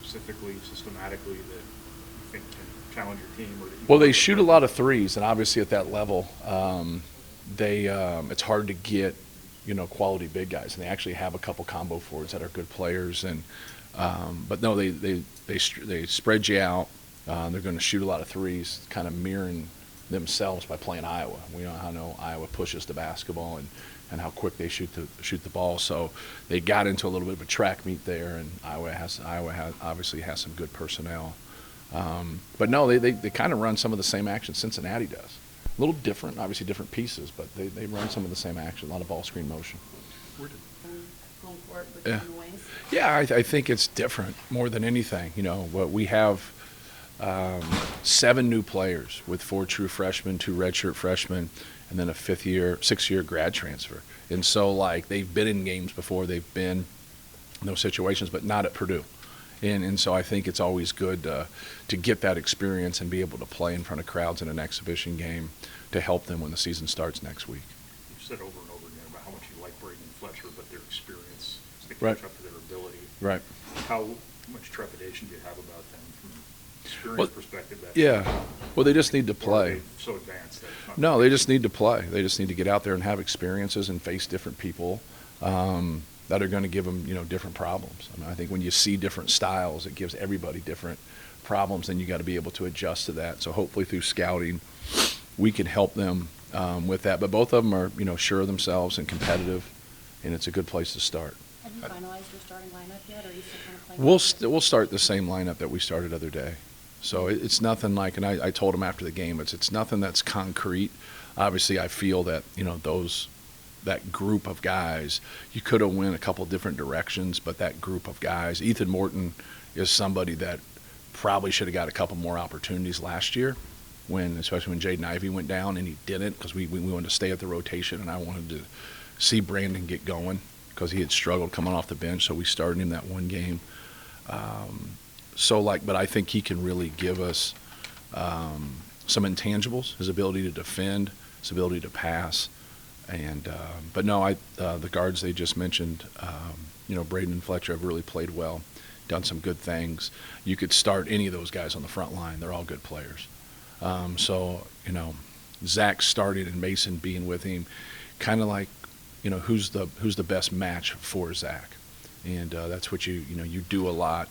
specifically, systematically, that you think can challenge your team? Or that you Well, they shoot a lot of threes, and obviously at that level, it's hard to get, quality big guys, and they actually have a couple combo forwards that are good players. And but no, they spread you out. They're going to shoot a lot of threes, kind of mirroring themselves by playing Iowa. We know how Iowa pushes the basketball and how quick they shoot the ball. So they got into a little bit of a track meet there, and Iowa obviously has some good personnel. But no, they kind of run some of the same action Cincinnati does. A little different, obviously different pieces, but they run some of the same action, a lot of ball screen motion. Home court with Yeah. noise. Yeah, I think it's different more than anything. What we have 7 new players with 4 true freshmen, 2 redshirt freshmen, and then a 6-year grad transfer. And so, they've been in games before, they've been in those situations, but not at Purdue. And so I think it's always good to get that experience and be able to play in front of crowds in an exhibition game to help them when the season starts next week. You've said over and over again about how much you like Braden and Fletcher, but their experience is to Right. catch up to their ability. Right. How much trepidation do you have about them from an experience Well, perspective? Yeah. Well, they just need to Or are play. they so advanced that it's not- No, they just need to play. They just need to get out there and have experiences and face different people that are going to give them, different problems. I mean, I think when you see different styles, it gives everybody different problems, and you got to be able to adjust to that. So hopefully through scouting, we can help them with that. But both of them are, sure of themselves and competitive, and it's a good place to start. Have you finalized your starting lineup yet, or are you still kind of playing? We'll start the same lineup that we started the other day. So it's nothing like, and I told him after the game, it's nothing that's concrete. Obviously, I feel that, that group of guys, you could have went a couple different directions, but that group of guys, Ethan Morton is somebody that probably should have got a couple more opportunities last year, especially when Jaden Ivey went down, and he didn't because we wanted to stay at the rotation, and I wanted to see Brandon get going because he had struggled coming off the bench, so we started him that one game. But I think he can really give us some intangibles, his ability to defend, his ability to pass. But no, the guards they just mentioned, Braden and Fletcher have really played well, done some good things. You could start any of those guys on the front line. They're all good players. Zach started and Mason being with him, kind of like, who's the best match for Zach. And that's what you do a lot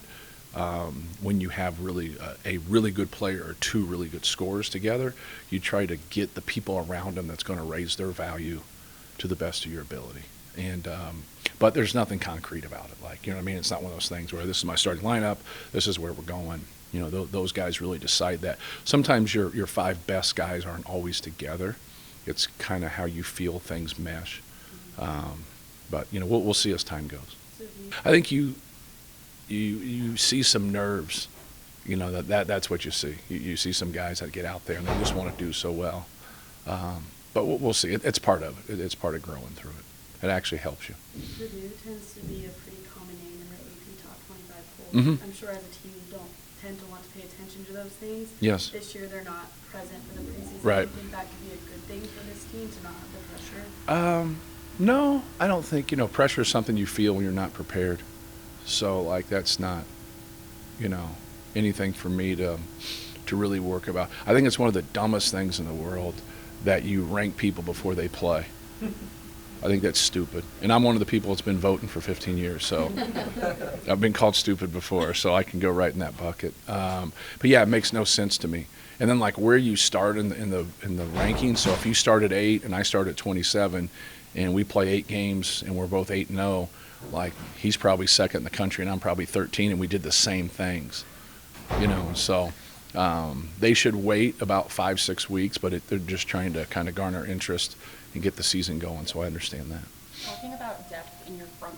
when you have really a really good player or 2 really good scorers together. You try to get the people around them that's going to raise their value to the best of your ability. And but there's nothing concrete about it. It's not one of those things where this is my starting lineup, this is where we're going. Those guys really decide that. Sometimes your 5 best guys aren't always together. It's kind of how you feel things mesh. But we'll see as time goes. I think you see some nerves. That's what you see. You see some guys that get out there and they just want to do so well. But we'll see. It's part of it. It's part of growing through it. It actually helps you. Purdue tends to be a pretty common name in the AP Top 25 poll. Mhm. I'm sure as a team you don't tend to want to pay attention to those things. Yes. This year they're not present for the preseason. Right. Do you think that could be a good thing for this team to not have the pressure? No, I don't think, pressure is something you feel when you're not prepared. So, that's not, anything for me to really work about. I think it's one of the dumbest things in the world that you rank people before they play. I think that's stupid. And I'm one of the people that's been voting for 15 years, so I've been called stupid before, so I can go right in that bucket. But yeah, it makes no sense to me. And then where you start in the rankings. So if you start at 8 and I start at 27, and we play 8 games and we're both 8-0, he's probably second in the country and I'm probably 13, and we did the same things. So they should wait about 5-6 weeks, but they're just trying to kind of garner interest and get the season going. So I understand that. Talking about depth in your front